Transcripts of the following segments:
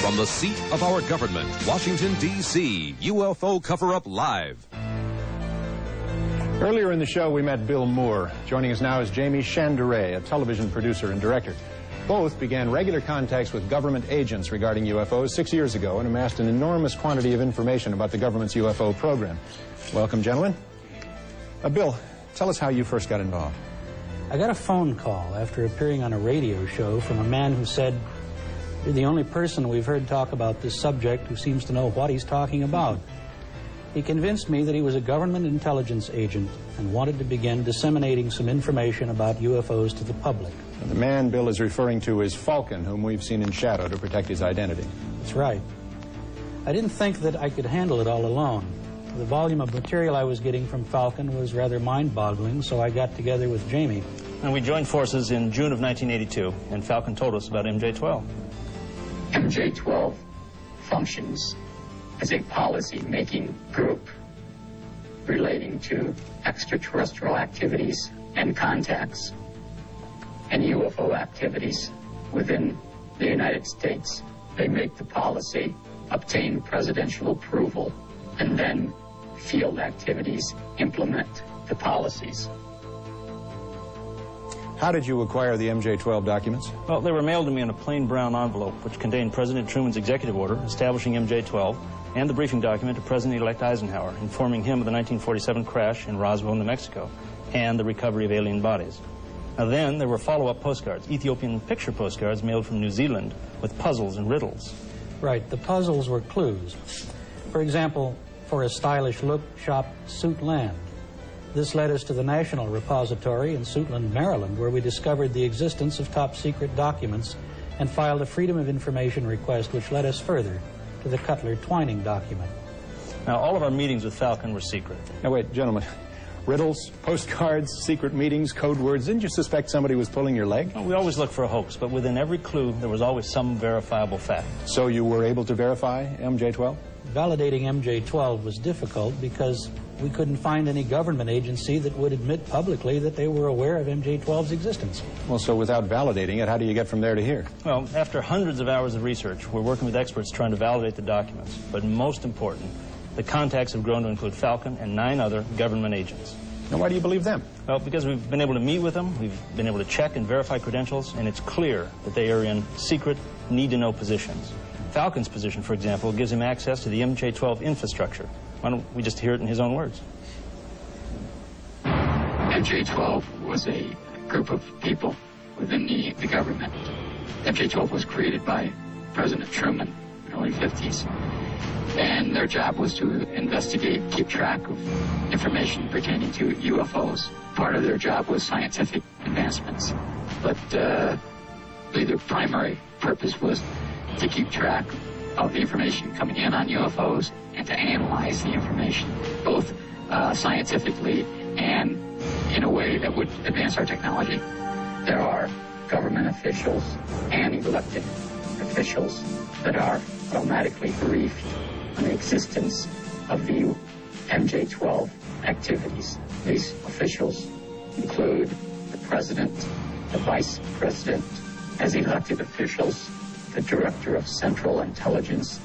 From the seat of our government, Washington, D.C., UFO Cover-Up Live. Earlier in the show, we met Bill Moore. Joining us now is Jamie Chandere, a television producer and director. Both began regular contacts with government agents regarding UFOs 6 years ago and amassed an enormous quantity of information about the government's UFO program. Welcome, gentlemen. Bill, tell us how you first got involved. I got a phone call after appearing on a radio show from a man who said, "You're the only person we've heard talk about this subject who seems to know what he's talking about." He convinced me that he was a government intelligence agent and wanted to begin disseminating some information about UFOs to the public. And the man Bill is referring to is Falcon, whom we've seen in shadow to protect his identity. That's right. I didn't think that I could handle it all alone. The volume of material I was getting from Falcon was rather mind-boggling, so I got together with Jamie. And we joined forces in June of 1982, and Falcon told us about MJ-12. MJ-12 functions as a policy-making group relating to extraterrestrial activities and contacts and UFO activities within the United States. They make the policy, obtain presidential approval, and then field activities implement the policies. How did you acquire the MJ-12 documents? Well, they were mailed to me in a plain brown envelope, which contained President Truman's executive order establishing MJ-12 and the briefing document to President-elect Eisenhower, informing him of the 1947 crash in Roswell, New Mexico, and the recovery of alien bodies. Now then, there were follow-up postcards, Ethiopian picture postcards mailed from New Zealand with puzzles and riddles. Right, the puzzles were clues. For example, for a stylish look, shop Suitland. This led us to the National Repository in Suitland, Maryland, where we discovered the existence of top-secret documents and filed a Freedom of Information request, which led us further to the Cutler-Twining document. Now, all of our meetings with Falcon were secret. Now, wait, gentlemen. Riddles, postcards, secret meetings, code words. Didn't you suspect somebody was pulling your leg? Well, we always look for a hoax, but within every clue, there was always some verifiable fact. So you were able to verify MJ-12? Validating MJ-12 was difficult because we couldn't find any government agency that would admit publicly that they were aware of MJ-12's existence. Well, so without validating it, how do you get from there to here? Well, after hundreds of hours of research, we're working with experts trying to validate the documents. But most important, the contacts have grown to include Falcon and 9 other government agents. And why do you believe them? Well, because we've been able to meet with them, we've been able to check and verify credentials, and it's clear that they are in secret, need-to-know positions. Falcon's position, for example, gives him access to the MJ-12 infrastructure. Why don't we just hear it in his own words? MJ-12 was a group of people within the government. MJ-12 was created by President Truman in the early 50s. And their job was to investigate, keep track of information pertaining to UFOs. Part of their job was scientific advancements. But their primary purpose was to keep track of the information coming in on UFOs and to analyze the information, both scientifically and in a way that would advance our technology. There are government officials and elected officials that are automatically briefed on the existence of the MJ-12 activities. These officials include the President, the Vice President, as elected officials, the Director of Central Intelligence,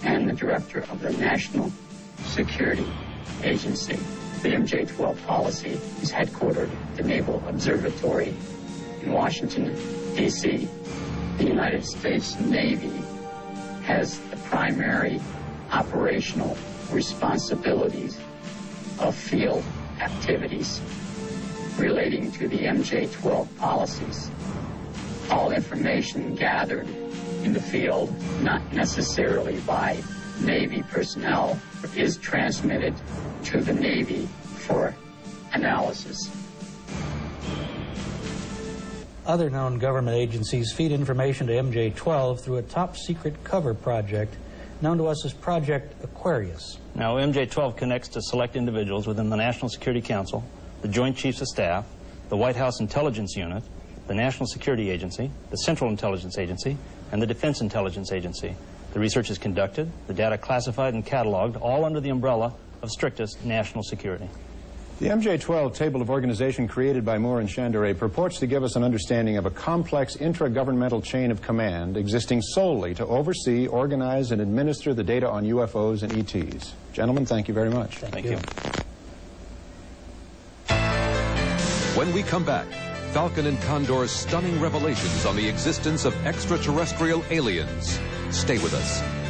and the Director of the National Security Agency. The MJ-12 policy is headquartered at the Naval Observatory in Washington, D.C. The United States Navy has the primary operational responsibilities of field activities relating to the MJ-12 policies. All information gathered in the field, not necessarily by Navy personnel, is transmitted to the Navy for analysis. Other known government agencies feed information to MJ-12 through a top-secret cover project known to us as Project Aquarius. Now, MJ-12 connects to select individuals within the National Security Council, the Joint Chiefs of Staff, the White House Intelligence Unit, the National Security Agency, the Central Intelligence Agency, and the Defense Intelligence Agency. The research is conducted, the data classified and cataloged, all under the umbrella of strictest national security. The MJ-12 table of organization created by Moore and Chanderet purports to give us an understanding of a complex intragovernmental chain of command existing solely to oversee, organize, and administer the data on UFOs and ETs. Gentlemen, thank you very much. Thank you. When we come back, Falcon and Condor's stunning revelations on the existence of extraterrestrial aliens. Stay with us.